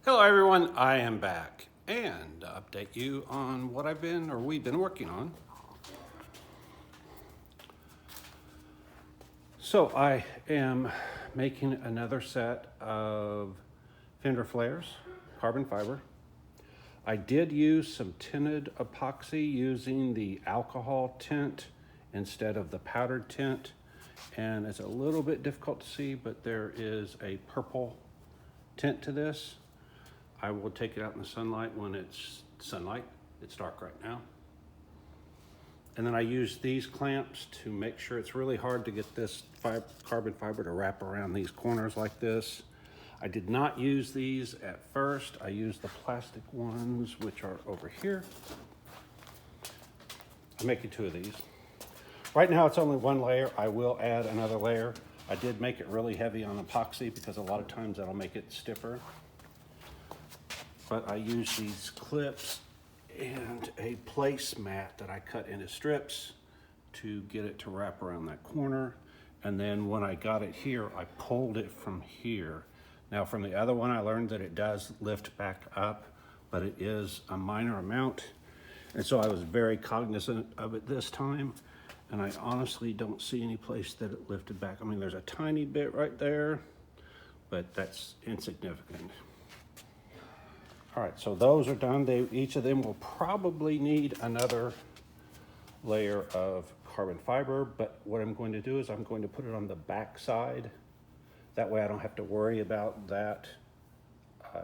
Hello everyone, I am back and update you on what we've been working on. So I am making another set of fender flares, carbon fiber. I did use some tinted epoxy using the alcohol tint instead of the powdered tint. And it's a little bit difficult to see, but there is a purple tint to this. I will take it out in the sunlight when it's sunlight. It's dark right now. And then I use these clamps to make sure. It's really hard to get this carbon fiber to wrap around these corners like this. I did not use these at first. I used the plastic ones, which are over here. I'm making 2 of these. Right now it's only 1 layer. I will add another layer. I did make it really heavy on epoxy because a lot of times that'll make it stiffer. But I use these clips and a placemat that I cut into strips to get it to wrap around that corner. And then when I got it here, I pulled it from here. Now from the other one, I learned that it does lift back up, but it is a minor amount. And so I was very cognizant of it this time. And I honestly don't see any place that it lifted back. I mean, there's a tiny bit right there, but that's insignificant. All right, so those are done. Each of them will probably need another layer of carbon fiber, but what I'm going to do is I'm going to put it on the back side. That way I don't have to worry about that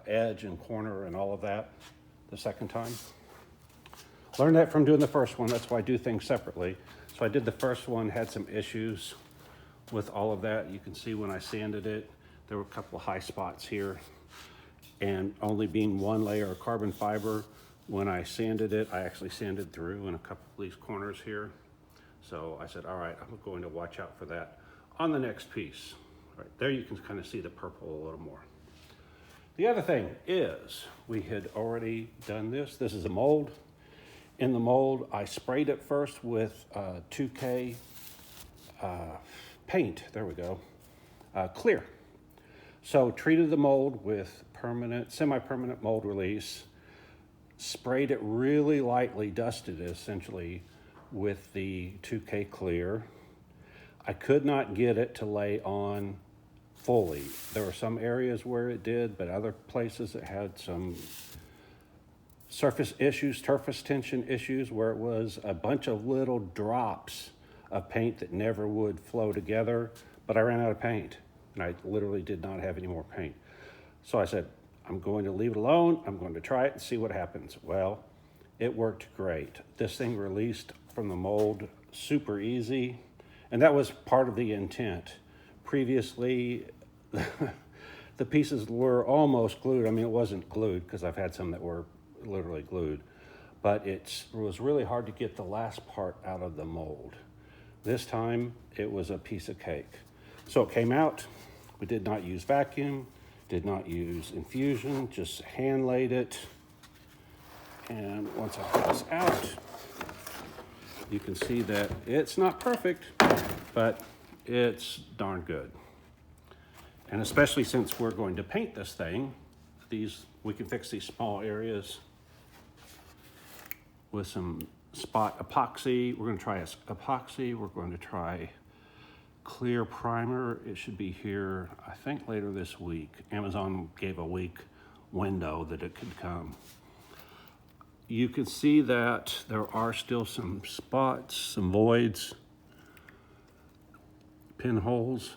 edge and corner and all of that the second time. Learned that from doing the first one. That's why I do things separately. So I did the first one, had some issues with all of that. You can see when I sanded it, there were a couple of high spots here. And only being 1 layer of carbon fiber, when I sanded it, I actually sanded through in a couple of these corners here. So I said, all right, I'm going to watch out for that on the next piece. Right there you can kind of see the purple a little more. The other thing is, we had already done this. This is a mold. In the mold, I sprayed it first with 2K paint, there we go, clear. So treated the mold with semi-permanent mold release, sprayed it really lightly, dusted it essentially with the 2K clear. I could not get it to lay on fully. There were some areas where it did, but other places it had some surface tension issues where it was a bunch of little drops of paint that never would flow together, but I ran out of paint. And I literally did not have any more paint. So I said, I'm going to leave it alone. I'm going to try it and see what happens. Well, it worked great. This thing released from the mold super easy. And that was part of the intent. Previously, the pieces were almost glued. I mean, it wasn't glued because I've had some that were literally glued. But it was really hard to get the last part out of the mold. This time, it was a piece of cake. So it came out. We did not use vacuum, did not use infusion, just hand laid it. And once I put this out, you can see that it's not perfect, but it's darn good. And especially since we're going to paint this thing, we can fix these small areas with some spot epoxy. We're going to try epoxy. We're going to try clear primer. It should be here, I think, later this week. Amazon gave a week window that it could come. You can see that there are still some spots, some voids, pinholes,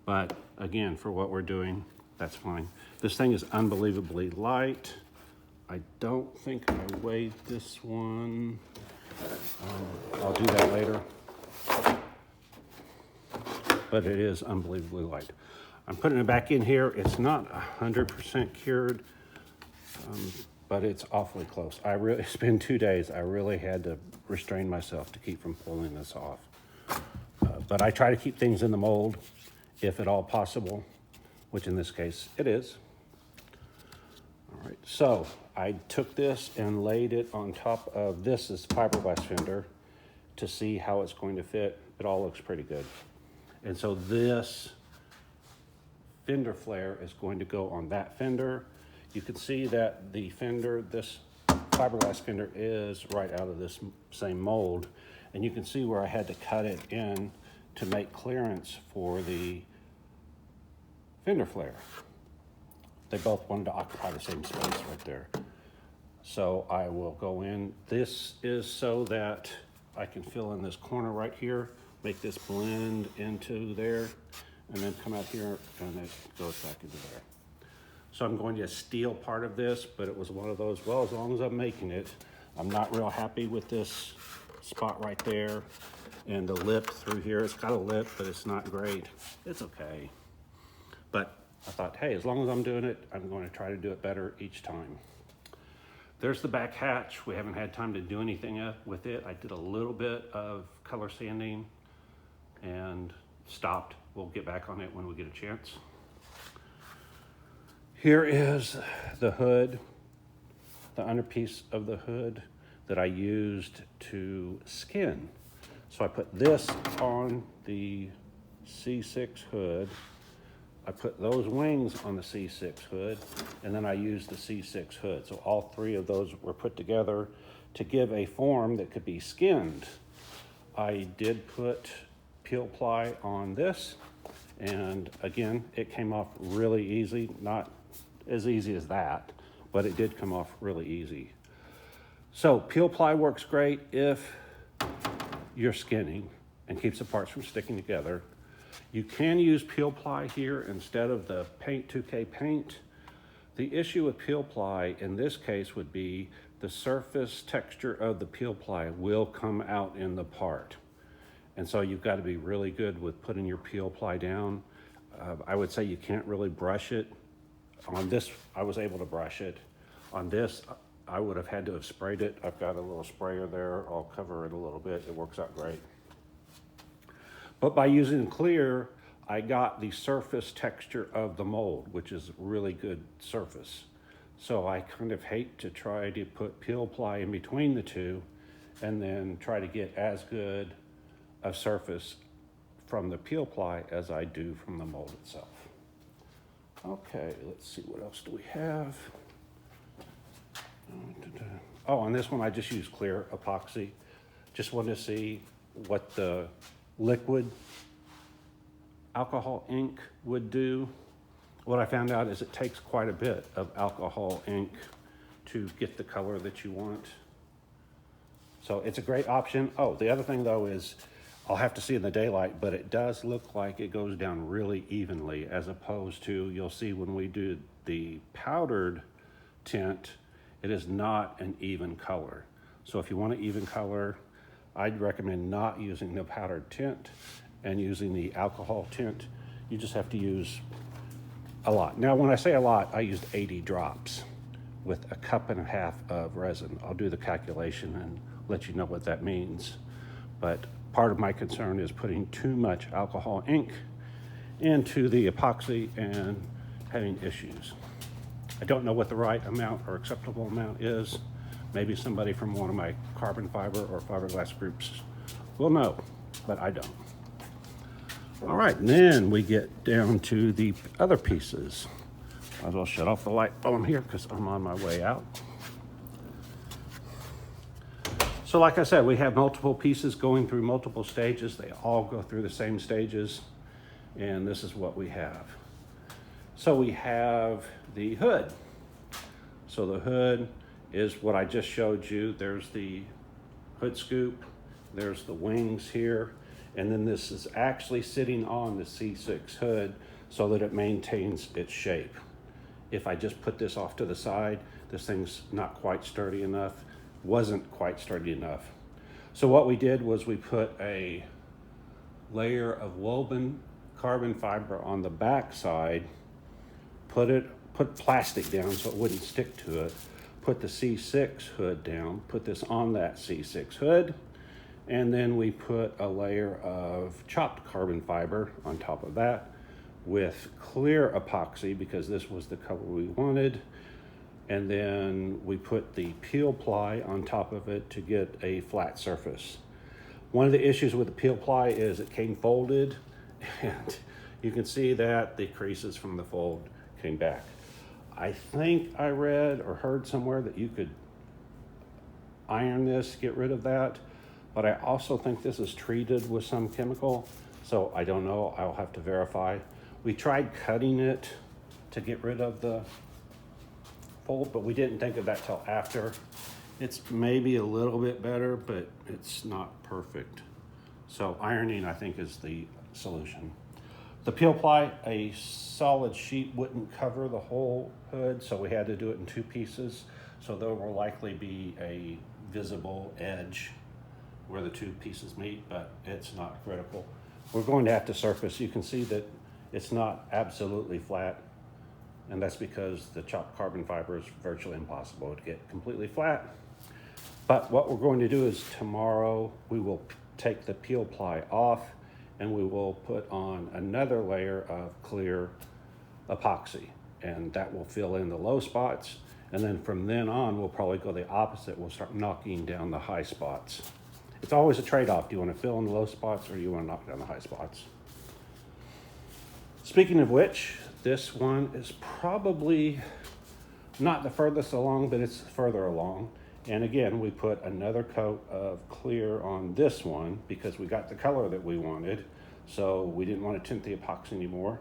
but again, for what we're doing, that's fine. This thing is unbelievably light. I don't think I weighed this one. I'll do that later. But it is unbelievably light. I'm putting it back in here. It's not 100% cured, but it's awfully close. It's been 2 days. I really had to restrain myself to keep from pulling this off. But I try to keep things in the mold, if at all possible, which in this case it is. All right, so I took this and laid it on top of this is fiberglass fender to see how it's going to fit. It all looks pretty good. And so this fender flare is going to go on that fender. You can see that the fender, this fiberglass fender, is right out of this same mold. And you can see where I had to cut it in to make clearance for the fender flare. They both wanted to occupy the same space right there. So I will go in. This is so that I can fill in this corner right here, make this blend into there, and then come out here and it goes back into there. So I'm going to steal part of this, but it was one of those, well, as long as I'm making it, I'm not real happy with this spot right there. And the lip through here, it's got a lip, but it's not great. It's okay. But I thought, hey, as long as I'm doing it, I'm going to try to do it better each time. There's the back hatch. We haven't had time to do anything with it. I did a little bit of color sanding and stopped. We'll get back on it when we get a chance. Here is the hood, the underpiece of the hood that I used to skin. So I put this on the C6 hood. I put those wings on the C6 hood, and then I used the C6 hood. So all three of those were put together to give a form that could be skinned. I did put peel ply on this, and again, it came off really easy. Not as easy as that, but it did come off really easy. So peel ply works great if you're skinning and keeps the parts from sticking together. You can use peel ply here instead of the Paint 2K paint. The issue with peel ply in this case would be the surface texture of the peel ply will come out in the part. And so you've got to be really good with putting your peel ply down. I would say you can't really brush it. On this, I was able to brush it. On this, I would have had to have sprayed it. I've got a little sprayer there. I'll cover it a little bit. It works out great. But by using clear, I got the surface texture of the mold, which is really good surface. So I kind of hate to try to put peel ply in between the two and then try to get as good a surface from the peel ply as I do from the mold itself. Okay, let's see, what else do we have? Oh, on this one, I just used clear epoxy. Just wanted to see what the liquid alcohol ink would do. What I found out is it takes quite a bit of alcohol ink to get the color that you want. So it's a great option. Oh, the other thing though is I'll have to see in the daylight, but it does look like it goes down really evenly, as opposed to, you'll see when we do the powdered tint, it is not an even color. So if you want an even color, I'd recommend not using the powdered tint and using the alcohol tint. You just have to use a lot. Now, when I say a lot, I used 80 drops with a cup and a half of resin. I'll do the calculation and let you know what that means. But part of my concern is putting too much alcohol ink into the epoxy and having issues. I don't know what the right amount or acceptable amount is. Maybe somebody from one of my carbon fiber or fiberglass groups will know, but I don't. All right, and then we get down to the other pieces. Might as well shut off the light on here because I'm on my way out. So like I said, we have multiple pieces going through multiple stages. They all go through the same stages, and this is what we have. So we have the hood. So the hood is what I just showed you. There's the hood scoop, there's the wings here, and then this is actually sitting on the C6 hood so that it maintains its shape. If I just put this off to the side, this thing's not quite sturdy enough, wasn't quite sturdy enough. So what we did was we put a layer of woven carbon fiber on the back side, put plastic down so it wouldn't stick to it, put the C6 hood down, put this on that C6 hood, and then we put a layer of chopped carbon fiber on top of that with clear epoxy because this was the color we wanted. And then we put the peel ply on top of it to get a flat surface. One of the issues with the peel ply is it came folded, and you can see that the creases from the fold came back. I think I read or heard somewhere that you could iron this, get rid of that, but I also think this is treated with some chemical, so I don't know. I'll have to verify. We tried cutting it to get rid of the fold, but we didn't think of that till after. It's maybe a little bit better, but it's not perfect. So ironing, I think, is the solution. The peel ply, a solid sheet wouldn't cover the whole hood, so we had to do it in 2 pieces. So there will likely be a visible edge where the 2 pieces meet, but it's not critical. We're going to have to surface. You can see that it's not absolutely flat, and that's because the chopped carbon fiber is virtually impossible to get completely flat. But what we're going to do is tomorrow we will take the peel ply off and we will put on another layer of clear epoxy, and that will fill in the low spots. And then from then on, we'll probably go the opposite. We'll start knocking down the high spots. It's always a trade-off. Do you want to fill in the low spots or do you want to knock down the high spots? Speaking of which, this one is probably not the furthest along, but it's further along. And again, we put another coat of clear on this one because we got the color that we wanted. So we didn't want to tint the epoxy anymore.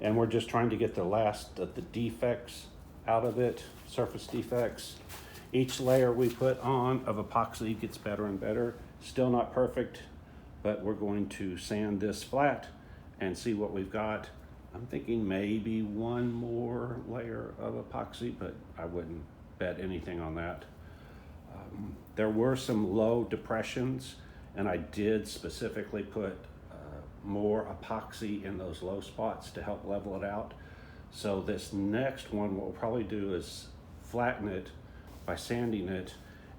And we're just trying to get the last of the defects out of it, surface defects. Each layer we put on of epoxy gets better and better. Still not perfect, but we're going to sand this flat and see what we've got. I'm thinking maybe 1 more layer of epoxy, but I wouldn't bet anything on that. There were some low depressions, and I did specifically put more epoxy in those low spots to help level it out. So this next one, what we'll probably do is flatten it by sanding it,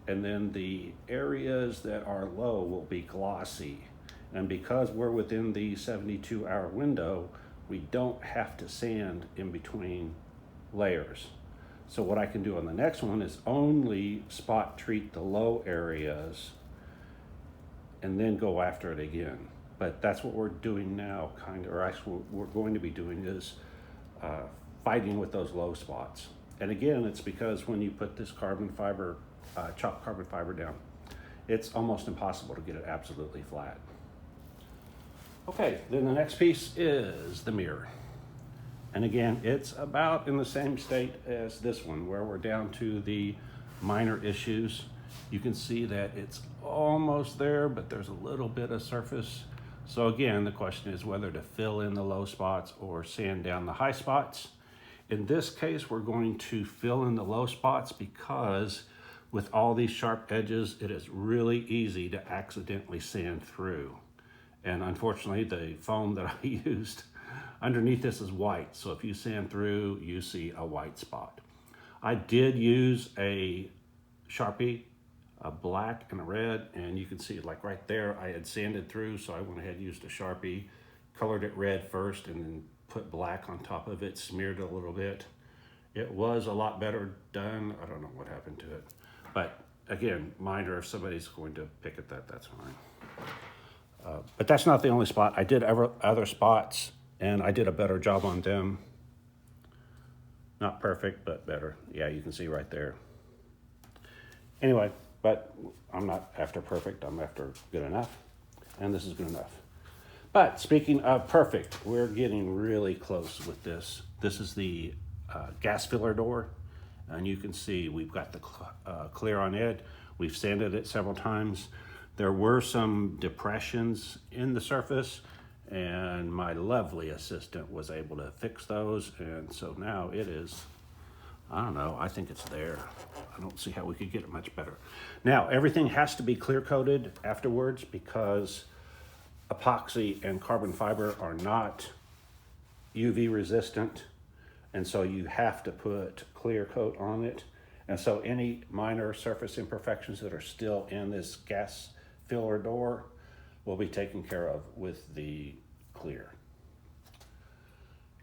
and then the areas that are low will be glossy. And because we're within the 72-hour window, we don't have to sand in between layers. So what I can do on the next one is only spot treat the low areas and then go after it again. But that's what we're doing now, kind of, or actually what we're going to be doing is fighting with those low spots. And again, it's because when you put this carbon fiber, chopped carbon fiber down, it's almost impossible to get it absolutely flat. Okay, then the next piece is the mirror. And again, it's about in the same state as this one, where we're down to the minor issues. You can see that it's almost there, but there's a little bit of surface. So again, the question is whether to fill in the low spots or sand down the high spots. In this case, we're going to fill in the low spots because with all these sharp edges, it is really easy to accidentally sand through. And unfortunately, the foam that I used underneath this is white. So if you sand through, you see a white spot. I did use a Sharpie, a black and a red, and you can see like right there, I had sanded through. So I went ahead and used a Sharpie, colored it red first, and then put black on top of it, smeared it a little bit. It was a lot better done. I don't know what happened to it. But again, minor, if somebody's going to pick at that, that's fine. But that's not the only spot. I did other spots, and I did a better job on them. Not perfect, but better. Yeah, you can see right there. Anyway, but I'm not after perfect. I'm after good enough, and this is good enough. But speaking of perfect, we're getting really close with this. This is the gas filler door, and you can see we've got the clear on it. We've sanded it several times. There were some depressions in the surface, and my lovely assistant was able to fix those, and so now it is, I don't know, I think it's there. I don't see how we could get it much better. Now, everything has to be clear coated afterwards because epoxy and carbon fiber are not UV resistant, and so you have to put clear coat on it. And so any minor surface imperfections that are still in this gas filler door will be taken care of with the clear.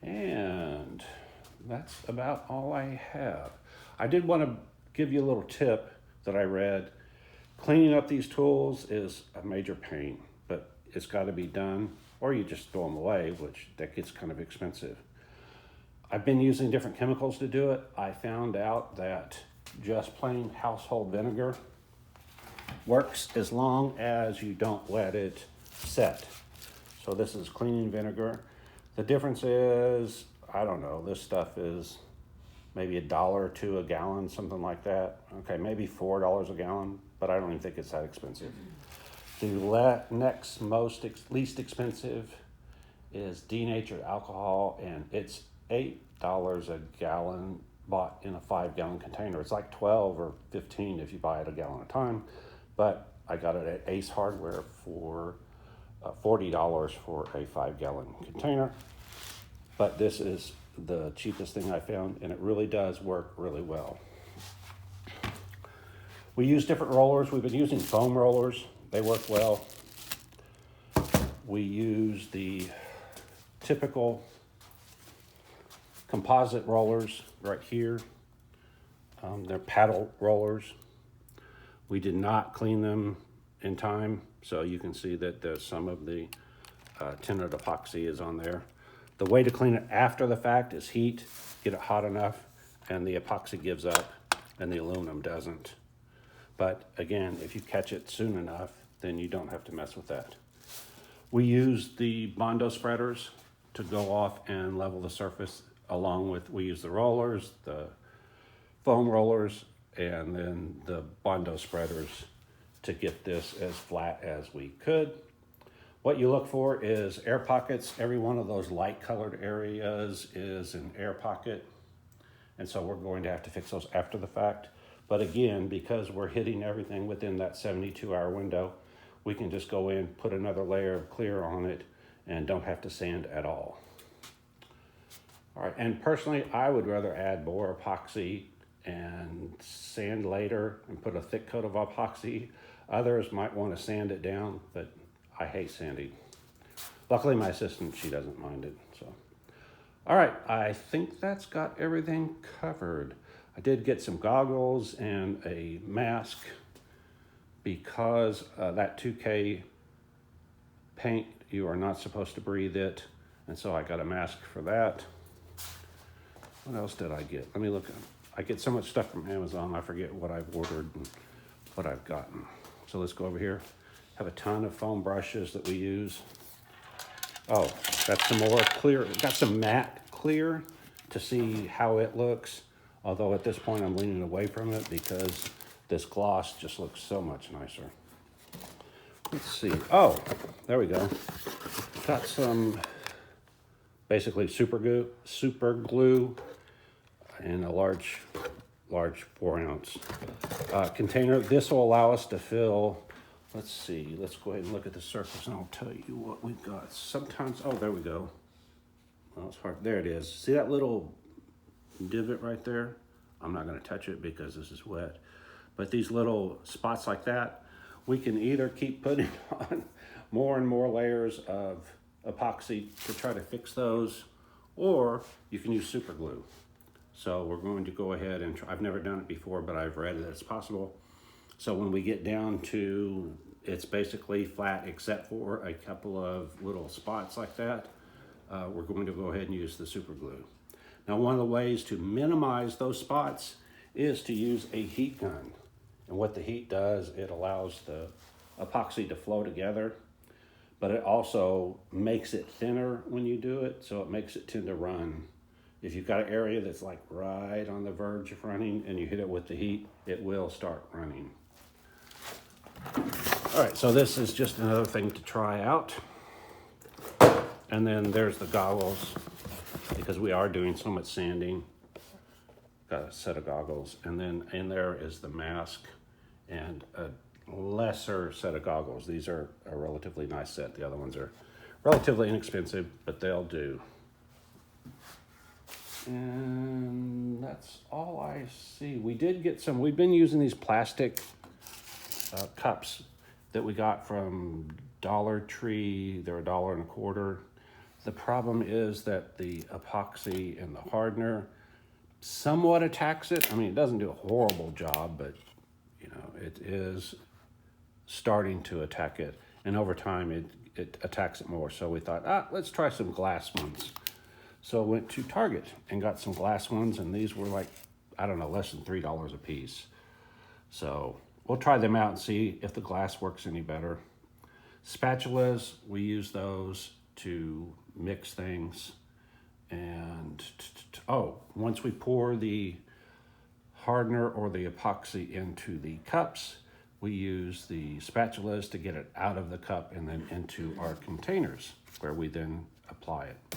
And that's about all I have. I did want to give you a little tip that I read. Cleaning up these tools is a major pain, but it's got to be done, or you just throw them away, which that gets kind of expensive. I've been using different chemicals to do it. I found out that just plain household vinegar works as long as you don't let it set. So this is cleaning vinegar. The difference is, I don't know, this stuff is maybe $1 or $2 a gallon, something like that. Okay, maybe $4 a gallon, but I don't even think it's that expensive. The next least expensive is denatured alcohol, and it's $8 a gallon bought in a 5-gallon container. It's like 12 or 15 if you buy it a gallon at a time, but I got it at Ace Hardware for $40 for a 5-gallon container. But this is the cheapest thing I found, and it really does work really well. We use different rollers. We've been using foam rollers. They work well. We use the typical composite rollers right here. They're paddle rollers. We did not clean them in time, so you can see that some of the tinted epoxy is on there. The way to clean it after the fact is heat, get it hot enough, and the epoxy gives up and the aluminum doesn't. But again, if you catch it soon enough, then you don't have to mess with that. We use the Bondo spreaders to go off and level the surface, along with, we use the rollers, the foam rollers, and then the Bondo spreaders to get this as flat as we could. What you look for is air pockets. Every one of those light colored areas is an air pocket. And so we're going to have to fix those after the fact. But again, because we're hitting everything within that 72-hour window, we can just go in, put another layer of clear on it, and don't have to sand at all. All right, and personally, I would rather add more epoxy and sand later and put a thick coat of epoxy. Others might want to sand it down, but I hate sanding. Luckily, my assistant, she doesn't mind it. So, all right, I think that's got everything covered. I did get some goggles and a mask because that 2K paint, you are not supposed to breathe it. And so I got a mask for that. What else did I get? Let me look. I get so much stuff from Amazon, I forget what I've ordered and what I've gotten. So let's go over here. Have a ton of foam brushes that we use. Oh, got some more clear. Got some matte clear to see how it looks. Although at this point I'm leaning away from it because this gloss just looks so much nicer. Let's see. Oh, there we go. Got some basically super glue in a large 4-ounce container. This will allow us to fill. Let's see. Let's go ahead and look at the surface, and I'll tell you what we've got. Sometimes, oh, there we go. Well, it's hard. There it is. See that little divot right there? I'm not going to touch it because this is wet. But these little spots like that, we can either keep putting on more and more layers of epoxy to try to fix those, or you can use super glue. So we're going to go ahead and try. I've never done it before, but I've read that it's possible. So when we get down to, it's basically flat except for a couple of little spots like that, we're going to go ahead and use the super glue. Now, one of the ways to minimize those spots is to use a heat gun. And what the heat does, it allows the epoxy to flow together, but it also makes it thinner when you do it, so it makes it tend to run. If you've got an area that's like right on the verge of running and you hit it with the heat, it will start running. All right, so this is just another thing to try out. And then there's the goggles, because we are doing so much sanding. Got a set of goggles. And then in there is the mask and a lesser set of goggles. These are a relatively nice set. The other ones are relatively inexpensive, but they'll do. And that's all I see. We did get some, we've been using these plastic cups that we got from Dollar Tree. They're $1.25. The problem is that the epoxy and the hardener somewhat attacks it. I mean, it doesn't do a horrible job, but you know, it is starting to attack it. And over time, it attacks it more. So we thought, let's try some glass ones. So I went to Target and got some glass ones, and these were like, I don't know, less than $3 a piece. So we'll try them out and see if the glass works any better. Spatulas, we use those to mix things. And once we pour the hardener or the epoxy into the cups, we use the spatulas to get it out of the cup and then into our containers where we then apply it.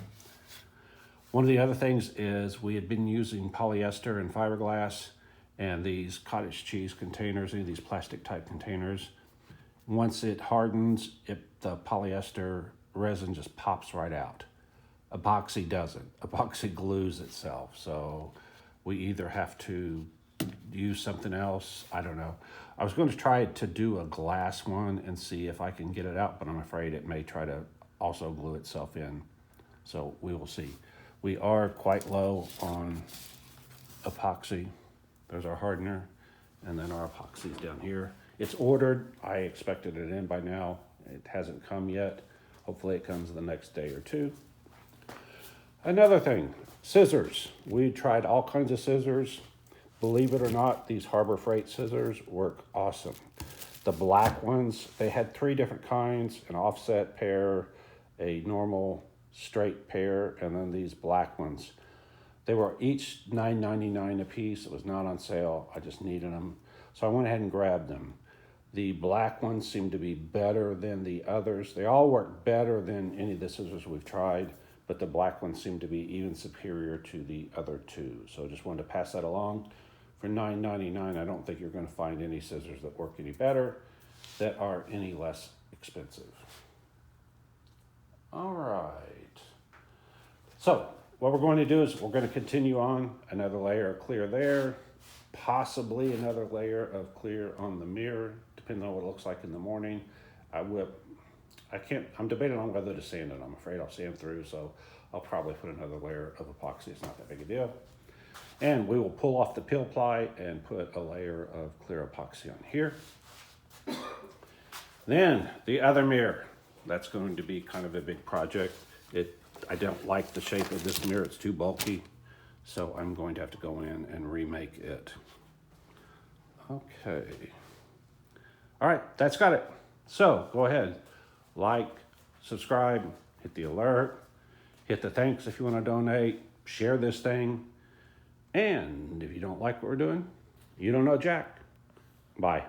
One of the other things is we had been using polyester and fiberglass and these cottage cheese containers, any of these plastic type containers. Once it hardens, the polyester resin just pops right out. Epoxy doesn't. Epoxy glues itself. So we either have to use something else. I don't know. I was going to try to do a glass one and see if I can get it out, but I'm afraid it may try to also glue itself in. So we will see. We are quite low on epoxy. There's our hardener, and then our epoxy's down here. It's ordered. I expected it in by now. It hasn't come yet. Hopefully it comes the next day or two. Another thing, scissors. We tried all kinds of scissors. Believe it or not, these Harbor Freight scissors work awesome. The black ones, they had 3 different kinds, an offset pair, a normal straight pair, and then these black ones. They were each $9.99 a piece. It was not on sale. I just needed them. So I went ahead and grabbed them. The black ones seem to be better than the others. They all work better than any of the scissors we've tried, but the black ones seem to be even superior to the other 2. So I just wanted to pass that along. For $9.99, I don't think you're going to find any scissors that work any better, that are any less expensive. All right. So what we're going to do is we're going to continue on another layer of clear there, possibly another layer of clear on the mirror, depending on what it looks like in the morning. I'm debating on whether to sand it. I'm afraid I'll sand through, so I'll probably put another layer of epoxy. It's not that big a deal. And we will pull off the peel ply and put a layer of clear epoxy on here. Then the other mirror, that's going to be kind of a big project. I don't like the shape of this mirror. It's too bulky. So I'm going to have to go in and remake it. Okay. All right, that's got it. So go ahead, like, subscribe, hit the alert, hit the thanks if you want to donate, share this thing. And if you don't like what we're doing, you don't know Jack. Bye.